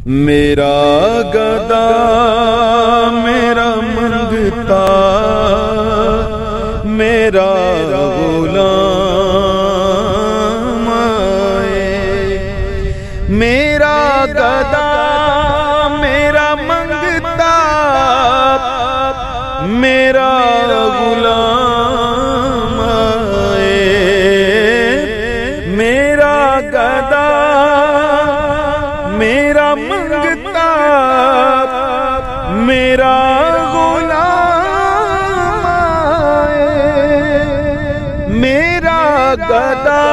میرا گدا میرا منگتا میرا غلام آئے، میرا گدا میرا منگتا میرا غلام آئے، میرا گدا میرا منگتا میرا غلام آئے، میرا گدا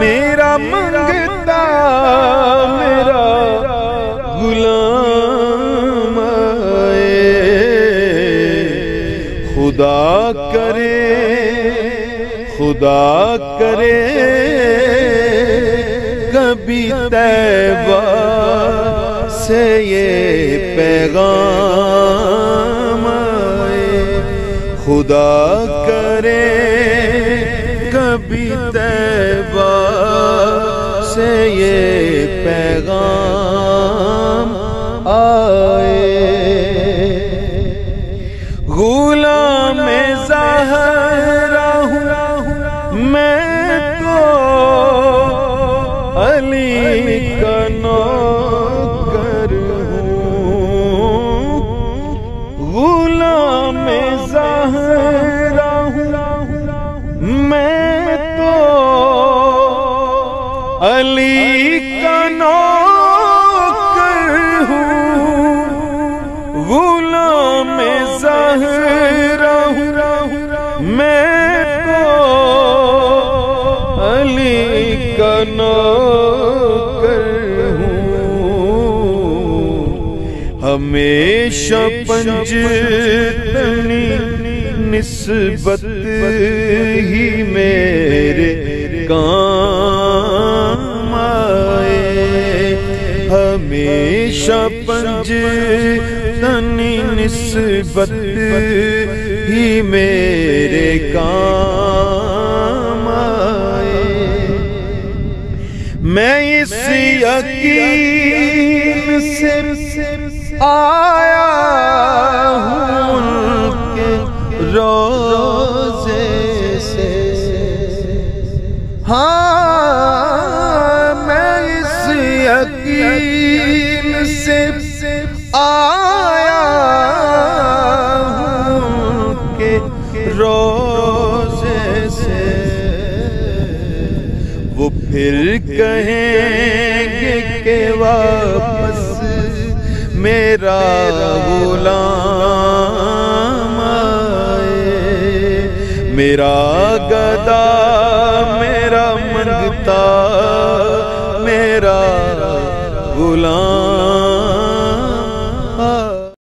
میرا منگتا میرا غلام آئے۔ خدا کرے کبھی طیبہ سے یہ پیغام آئے، خدا کرے کبھی طیبہ سے یہ پیغام آئے۔ غلام زہرا ہوں میں تو علی کا نوکر ہوں، غلام زہرا ہوں میں تو علی کا نوکر ہوں، غلام زہرا ہوں میں تو علی کا نوکر ہوں۔ ہمیشہ پنجتنی نسبت ہی میرے کام آئے، ہمیشہ پنجتنی نسبت ہی میرے کام آئے۔ میں اس یقین سے آیا ہوں ان کے روضے سے، ہاں میں اس یقین سے آیا ہوں ان کے روضے سے، وہ پھر کہیں گے کہ واپس میرا غلام آئے، میرا گدا میرا منگتا میرا غلام